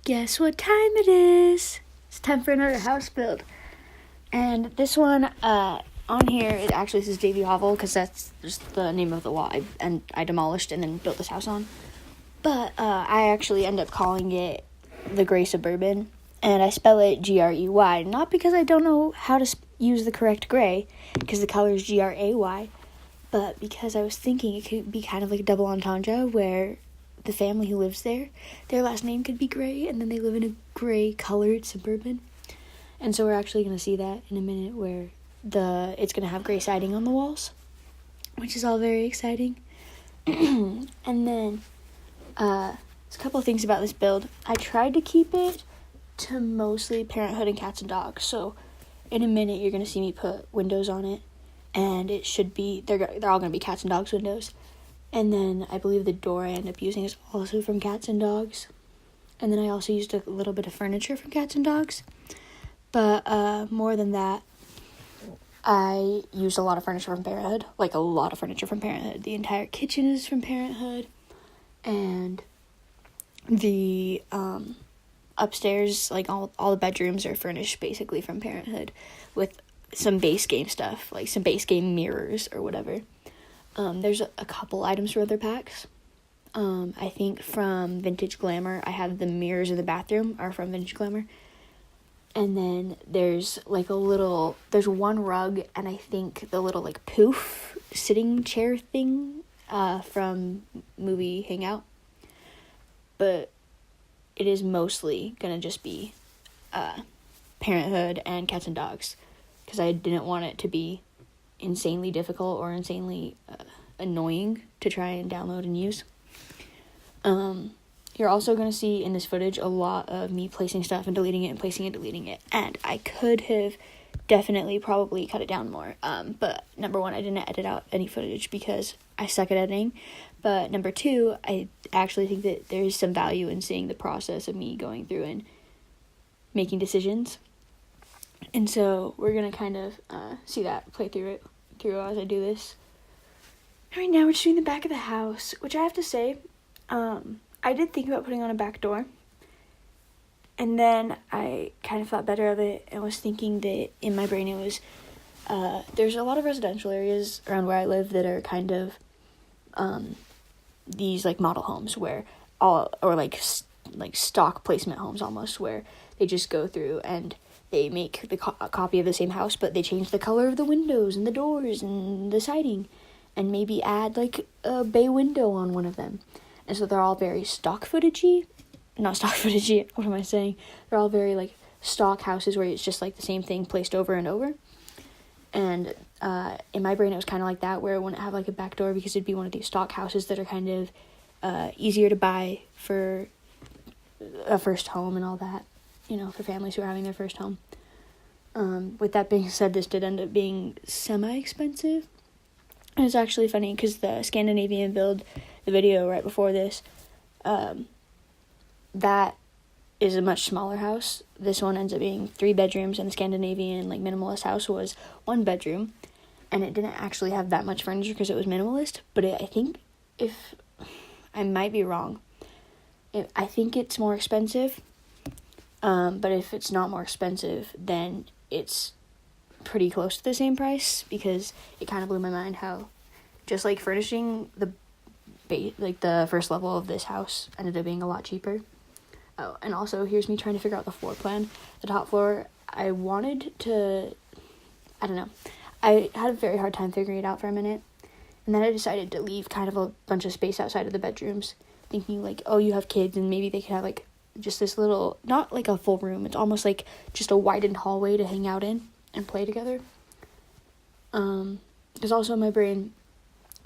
guess what time it is? It's time for another house build. And this one, on here, it actually says Davy Hovel, because that's just the name of the lot I demolished and then built this house on. But I actually end up calling it the Gray Suburban, and I spell it Grey, not because I don't know how to use the correct gray, because the color is Gray, but because I was thinking it could be kind of like a double entendre, where the family who lives there, their last name could be Gray, and then they live in a gray-colored suburban. And so we're actually going to see that in a minute, where it's going to have gray siding on the walls, which is all very exciting. And then, there's a couple of things about this build. I tried to keep it to mostly parenthood and cats and dogs, so in a minute you're going to see me put windows on it, and it should be, they're all going to be cats and dogs windows. And then I believe the door I end up using is also from cats and dogs. And then I also used a little bit of furniture from cats and dogs. But more than that, I used a lot of furniture from Parenthood. Like, a lot of furniture from Parenthood. The entire kitchen is from Parenthood. And the upstairs, like all the bedrooms are furnished basically from Parenthood. With some base game stuff. Like some base game mirrors or whatever. There's a couple items from other packs. I think from Vintage Glamour, I have the mirrors in the bathroom are from Vintage Glamour. And then there's there's one rug, and I think the little like poof sitting chair thing from Movie Hangout. But it is mostly gonna just be Parenthood and cats and dogs, because I didn't want it to be insanely difficult or insanely annoying to try and download and use. You're also going to see in this footage a lot of me placing stuff and deleting it and placing it, deleting it. And I could have probably cut it down more. But number one, I didn't edit out any footage because I suck at editing. But number two, I actually think that there's some value in seeing the process of me going through and making decisions. And so we're going to kind of see that, play through as I do this. Right now we're just doing the back of the house, which I have to say, I did think about putting on a back door. And then I kind of thought better of it and was thinking that in my brain it was, there's a lot of residential areas around where I live that are kind of these like model homes like stock placement homes almost, where they just go through and they make a copy of the same house, but they change the color of the windows and the doors and the siding, and maybe add like a bay window on one of them. And so they're all very stock footagey. Not stock footagey, what am I saying? They're all very like stock houses where it's just like the same thing placed over and over. And in my brain it was kind of like that, where it wouldn't have like a back door because it'd be one of these stock houses that are kind of easier to buy for a first home and all that. You know, for families who are having their first home. With that being said, this did end up being semi-expensive. And it's actually funny because the Scandinavian build, the video right before this, that is a much smaller house. This one ends up being 3 bedrooms, and the Scandinavian like minimalist house was 1 bedroom. And it didn't actually have that much furniture because it was minimalist. But I think, if I might be wrong, I think it's more expensive. But if it's not more expensive, then it's pretty close to the same price, because it kind of blew my mind how just like furnishing the first level of this house ended up being a lot cheaper. Oh, and also here's me trying to figure out the floor plan. The top floor, I had a very hard time figuring it out for a minute, and then I decided to leave kind of a bunch of space outside of the bedrooms, thinking like, oh, you have kids and maybe they could have like just this little, not like a full room, it's almost like just a widened hallway to hang out in and play together. Because also in my brain,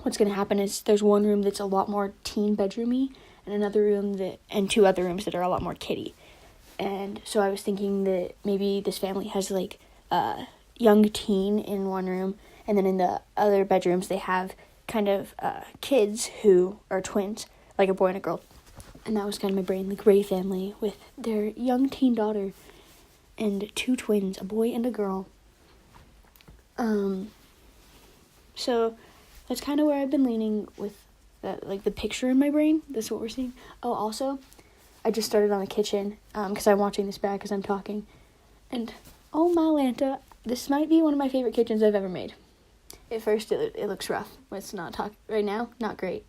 what's going to happen is there's one room that's a lot more teen bedroomy, and 2 other rooms that are a lot more kiddie. And so I was thinking that maybe this family has like a young teen in one room, and then in the other bedrooms they have kind of kids who are twins, like a boy and a girl. And that was kind of my brain, like Ray family with their young teen daughter and 2 twins, a boy and a girl. So that's kind of where I've been leaning with that, like the picture in my brain. That's what we're seeing. Oh, also, I just started on the kitchen, because I'm watching this back as I'm talking. And, oh my Lanta, this might be one of my favorite kitchens I've ever made. At first, it looks rough. Let's not talk right now. Not great.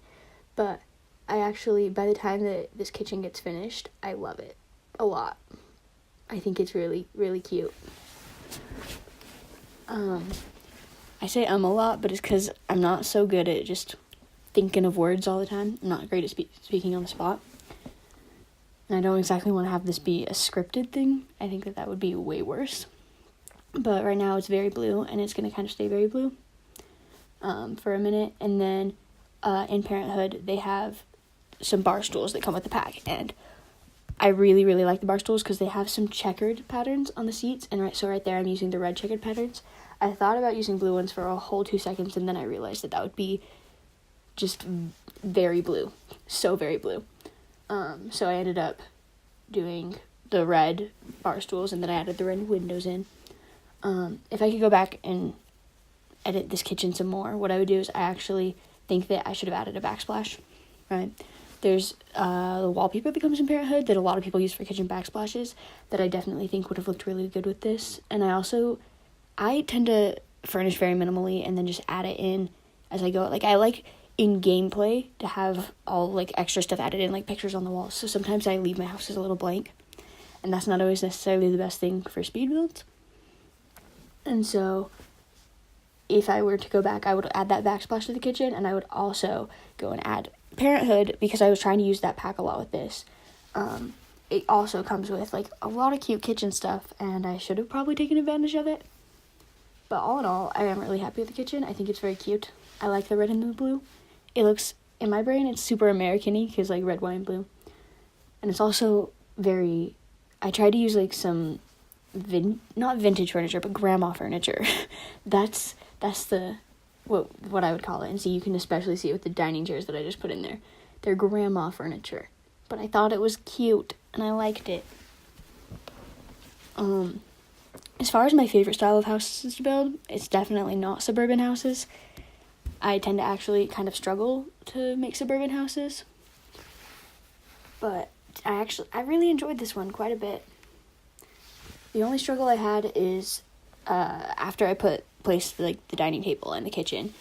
But I actually, by the time that this kitchen gets finished, I love it a lot. I think it's really, really cute. I say a lot, but it's because I'm not so good at just thinking of words all the time. I'm not great at speaking on the spot. And I don't exactly want to have this be a scripted thing. I think that would be way worse. But right now it's very blue, and it's going to kind of stay very blue for a minute. And then in Parenthood, they have some bar stools that come with the pack. And I really, really like the bar stools because they have some checkered patterns on the seats. And right there, I'm using the red checkered patterns. I thought about using blue ones for a whole 2 seconds, and then I realized that would be just very blue. So very blue. So I ended up doing the red bar stools, and then I added the red windows in. If I could go back and edit this kitchen some more, what I would do is I actually think that I should have added a backsplash, right? There's the wallpaper that comes in Parenthood that a lot of people use for kitchen backsplashes that I definitely think would have looked really good with this. And I tend to furnish very minimally and then just add it in as I go. Like, I like in gameplay to have all, like, extra stuff added in, like pictures on the walls. So sometimes I leave my houses a little blank, and that's not always necessarily the best thing for speed builds. And so if I were to go back, I would add that backsplash to the kitchen, and I would also go and add Parenthood because I was trying to use that pack a lot with this. It also comes with, like, a lot of cute kitchen stuff, and I should have probably taken advantage of it. But all in all, I am really happy with the kitchen. I think it's very cute. I like the red and the blue. It looks, in my brain, it's super American-y because, like, red, white, and blue. And it's also very, I tried to use, like, some, not vintage furniture, but grandma furniture. That's the, what I would call it. And so you can especially see it with the dining chairs that I just put in there. They're grandma furniture. But I thought it was cute, and I liked it. As far as my favorite style of houses to build, it's definitely not suburban houses. I tend to actually kind of struggle to make suburban houses. But I really enjoyed this one quite a bit. The only struggle I had is after I placed like the dining table and the kitchen,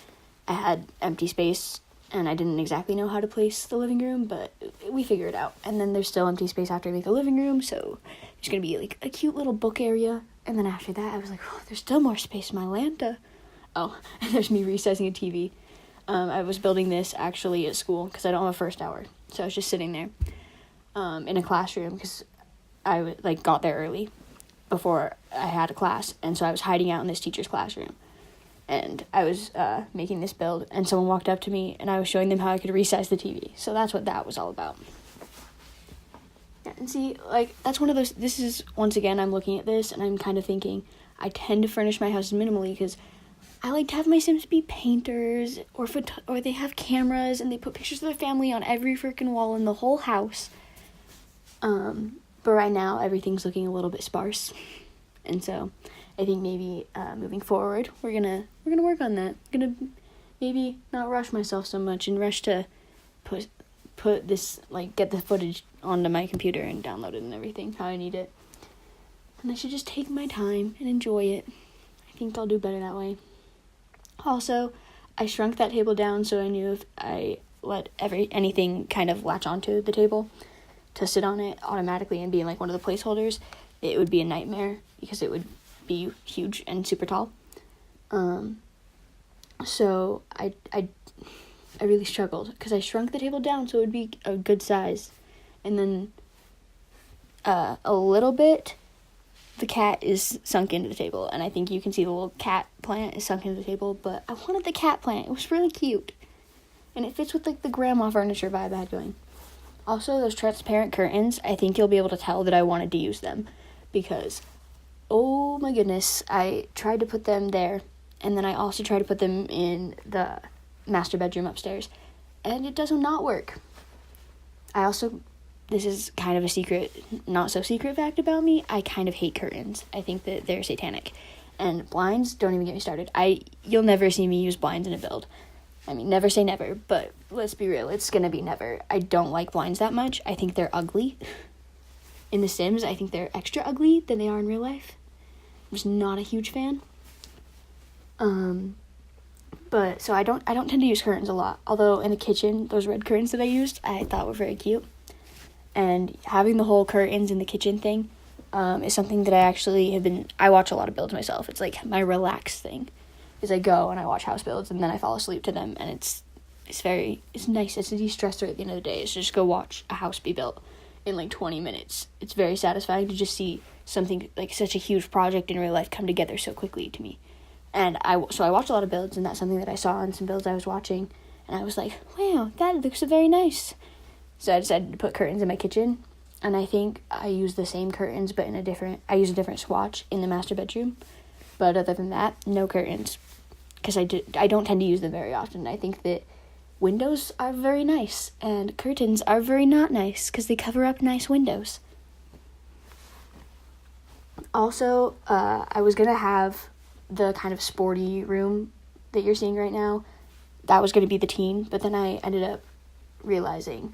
I had empty space and I didn't exactly know how to place the living room, but we figured it out. And then there's still empty space after I make the living room, so there's gonna be like a cute little book area. And then after that, I was like, oh, there's still more space in my Lanta. Oh, and there's me resizing a TV. I was building this actually at school because I don't have a first hour, so I was just sitting there in a classroom because I got there early before I had a class, and so I was hiding out in this teacher's classroom. And I was making this build, and someone walked up to me, and I was showing them how I could resize the TV. So that's what that was all about. Yeah, and see, like, that's one of those, this is, once again, I'm looking at this, and I'm kind of thinking, I tend to furnish my houses minimally, because I like to have my Sims be painters, or they have cameras, and they put pictures of their family on every freaking wall in the whole house. But right now, everything's looking a little bit sparse, and so I think maybe moving forward, we're gonna work on that. Gonna maybe not rush myself so much and rush to put this, like, get the footage onto my computer and download it and everything how I need it. And I should just take my time and enjoy it. I think I'll do better that way. Also, I shrunk that table down so I knew if I let anything kind of latch onto the table to sit on it automatically and be like one of the placeholders, it would be a nightmare because it would be huge and super tall. So I really struggled because I shrunk the table down so it would be a good size. And then a little bit, the cat is sunk into the table. And I think you can see the little cat plant is sunk into the table. But I wanted the cat plant. It was really cute. And it fits with, like, the grandma furniture vibe I had going. Also, those transparent curtains, I think you'll be able to tell that I wanted to use them. Because, oh my goodness, I tried to put them there. And then I also tried to put them in the master bedroom upstairs. And it does not work. This is kind of a secret, not so secret fact about me. I kind of hate curtains. I think that they're satanic. And blinds, don't even get me started. You'll never see me use blinds in a build. I mean, never say never, but let's be real, it's gonna be never. I don't like blinds that much. I think they're ugly. In The Sims, I think they're extra ugly than they are in real life. I'm just not a huge fan. But so I don't tend to use curtains a lot. Although in the kitchen, those red curtains that I used, I thought were very cute. And having the whole curtains in the kitchen thing is something that I actually I watch a lot of builds myself. It's like my relaxed thing. Is I go and I watch house builds and then I fall asleep to them, and it's nice. It's a de-stressor at the end of the day. It's just go watch a house be built in like 20 minutes. It's very satisfying to just see something like such a huge project in real life come together so quickly to me. And I watch a lot of builds, and that's something that I saw in some builds I was watching, and I was like, wow, that looks very nice. So I decided to put curtains in my kitchen, and I think I use the same curtains, but I use a different swatch in the master bedroom. But other than that, no curtains, because I don't tend to use them very often. I think that windows are very nice, and curtains are very not nice, because they cover up nice windows. Also, I was going to have the kind of sporty room that you're seeing right now. That was going to be the teen, but then I ended up realizing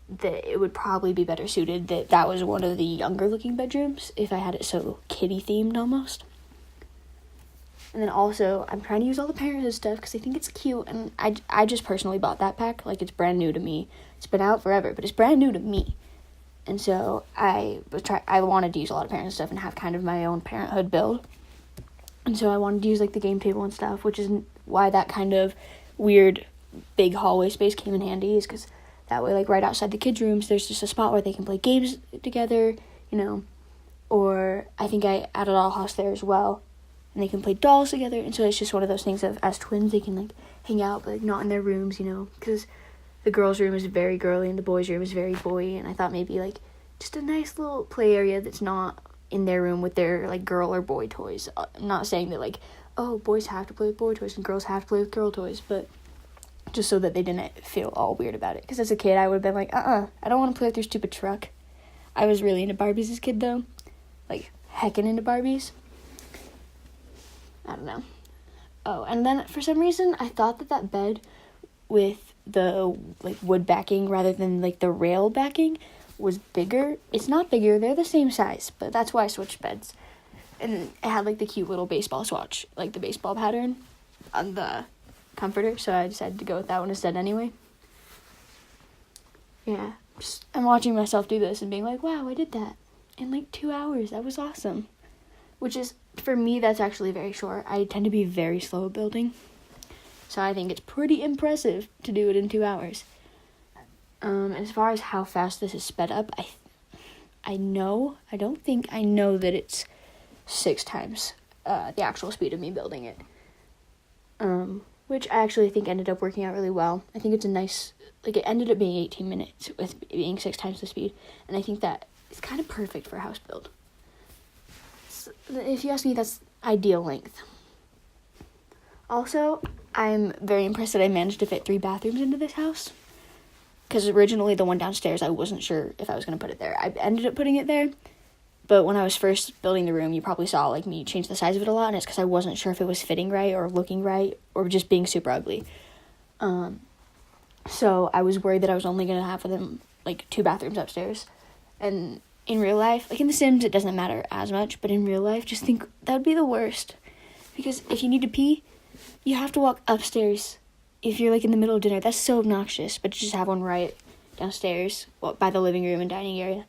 that it would probably be better suited that was one of the younger looking bedrooms if I had it so kitty themed almost. And then also, I'm trying to use all the Parenthood stuff because I think it's cute, and I just personally bought that pack. Like, it's brand new to me. It's been out forever, but it's brand new to me. And so I wanted to use a lot of Parenthood stuff and have kind of my own Parenthood build. And so I wanted to use, like, the game table and stuff, which is why that kind of weird big hallway space came in handy, is because that way, like, right outside the kids' rooms, there's just a spot where they can play games together, or I think I added a house there as well. And they can play dolls together, and so it's just one of those things of, as twins, they can, like, hang out, but, like, not in their rooms, because the girls' room is very girly, and the boys' room is very boy-y, and I thought maybe, like, just a nice little play area that's not in their room with their, like, girl or boy toys. I'm not saying that, like, oh, boys have to play with boy toys and girls have to play with girl toys, but just so that they didn't feel all weird about it, because as a kid, I would have been like, I don't want to play with your stupid truck. I was really into Barbies as a kid, though, like, heckin' into Barbies. I don't know. Oh, and then for some reason, I thought that bed with the, like, wood backing rather than, like, the rail backing was bigger. It's not bigger. They're the same size, but that's why I switched beds. And it had, like, the cute little baseball swatch, like the baseball pattern on the comforter, so I decided to go with that one instead anyway. Yeah, I'm watching myself do this and being like, wow, I did that in, like, 2 hours. That was awesome. Which is, for me, that's actually very short. I tend to be very slow at building. So I think it's pretty impressive to do it in 2 hours. As far as how fast this is sped up, I know that it's 6 times the actual speed of me building it. Which I actually think ended up working out really well. I think it's a nice, like, it ended up being 18 minutes with being 6 times the speed. And I think that is kind of perfect for a house build. If you ask me, that's ideal length. Also, I'm very impressed that I managed to fit 3 bathrooms into this house. Because originally the one downstairs, I wasn't sure if I was going to put it there. I ended up putting it there. But when I was first building the room, you probably saw, like, me change the size of it a lot. And it's because I wasn't sure if it was fitting right or looking right or just being super ugly. So I was worried that I was only going to have them, like, 2 bathrooms upstairs. And in real life, like in The Sims, it doesn't matter as much, but in real life, just think that would be the worst. Because if you need to pee, you have to walk upstairs. If you're, like, in the middle of dinner, that's so obnoxious. But to just have one right downstairs, by the living room and dining area,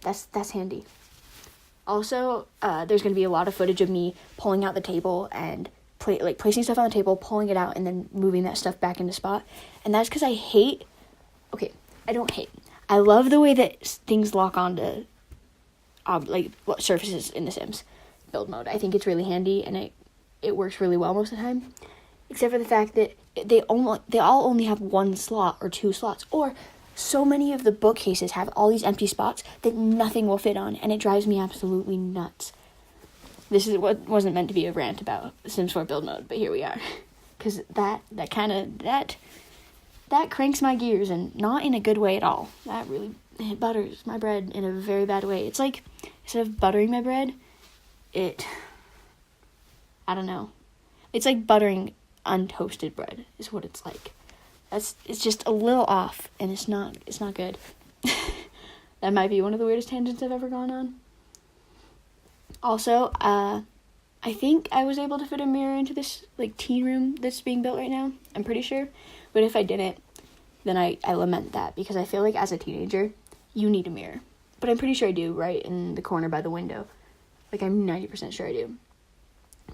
that's handy. Also, there's going to be a lot of footage of me pulling out the table and placing stuff on the table, pulling it out, and then moving that stuff back into spot. And that's because I love the way that things lock onto, surfaces in The Sims build mode. I think it's really handy, and it works really well most of the time. Except for the fact that they all only have 1 slot or 2 slots, or so many of the bookcases have all these empty spots that nothing will fit on, and it drives me absolutely nuts. This is what wasn't meant to be a rant about Sims 4 build mode, but here we are. Because that cranks my gears, and not in a good way at all. That really butters my bread in a very bad way. It's like, instead of buttering my bread, I don't know. It's like buttering untoasted bread is what it's like. It's just a little off, and it's not good. That might be one of the weirdest tangents I've ever gone on. Also, I think I was able to fit a mirror into this, like, teen room that's being built right now. I'm pretty sure. But if I didn't, then I lament that, because I feel like as a teenager, you need a mirror. But I'm pretty sure I do, right in the corner by the window. Like, I'm 90% sure I do.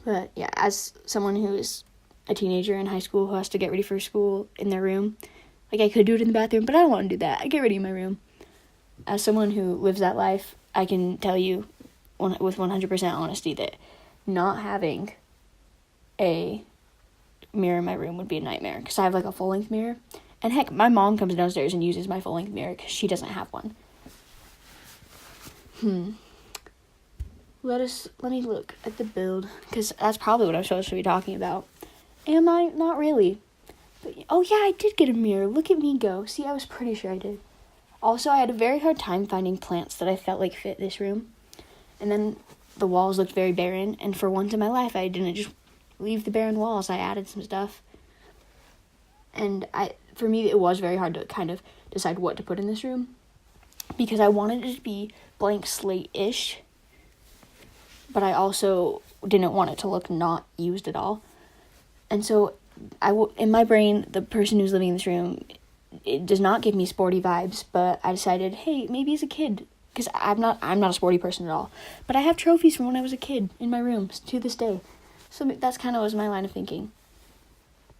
But, yeah, as someone who is a teenager in high school who has to get ready for school in their room, like, I could do it in the bathroom, but I don't want to do that. I get ready in my room. As someone who lives that life, I can tell you with 100% honesty that not having a mirror in my room would be a nightmare, because I have, like, a full-length mirror. And heck, my mom comes downstairs and uses my full-length mirror because she doesn't have one. Let me look at the build, because that's probably what I'm supposed to be talking about. Am I? Not really. But, oh yeah, I did get a mirror. Look at me go. See, I was pretty sure I did. Also, I had a very hard time finding plants that I felt like fit this room. And then the walls looked very barren, and for once in my life, I didn't just leave the barren walls. I added some stuff. And for me, it was very hard to kind of decide what to put in this room, because I wanted it to be blank slate-ish, but I also didn't want it to look not used at all. And so, in my brain, the person who's living in this room, it does not give me sporty vibes, but I decided, hey, maybe as a kid, because I'm not a sporty person at all, but I have trophies from when I was a kid in my room to this day. So that's kind of was my line of thinking.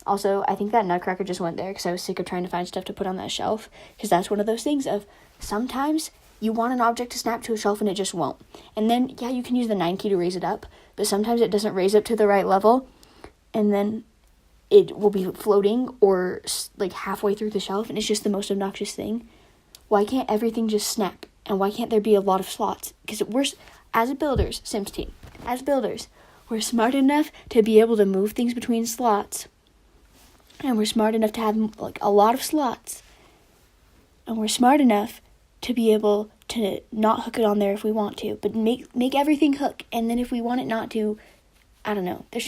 Also, I think that nutcracker just went there because I was sick of trying to find stuff to put on that shelf, because that's one of those things of sometimes you want an object to snap to a shelf and it just won't. And then, yeah, you can use the 9 key to raise it up, but sometimes it doesn't raise up to the right level, and then it will be floating or, like, halfway through the shelf, and it's just the most obnoxious thing. Why can't everything just snap? And why can't there be a lot of slots? Because as builders, Sims team, as builders, we're smart enough to be able to move things between slots. And we're smart enough to have, like, a lot of slots. And we're smart enough to be able to not hook it on there if we want to, but make everything hook. And then if we want it not to, I don't know. There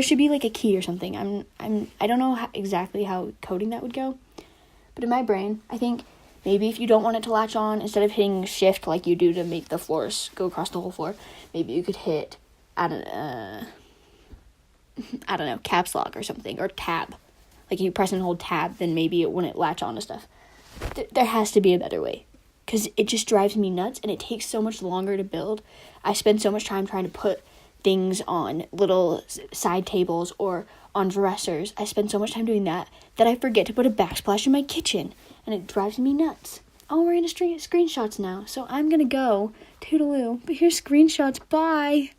should be, like, a key or something. I don't know exactly how coding that would go. But in my brain, I think maybe if you don't want it to latch on, instead of hitting shift like you do to make the floors go across the whole floor, maybe you could hit, I don't know, caps lock or something, or tab. Like, you press and hold tab, then maybe it wouldn't latch on to stuff. There has to be a better way, because it just drives me nuts, and it takes so much longer to build. I spend so much time trying to put things on little side tables or on dressers. I spend so much time doing that I forget to put a backsplash in my kitchen, and it drives me nuts. Oh, we're in screenshots now, so I'm gonna go. Toodaloo. But here's screenshots. Bye.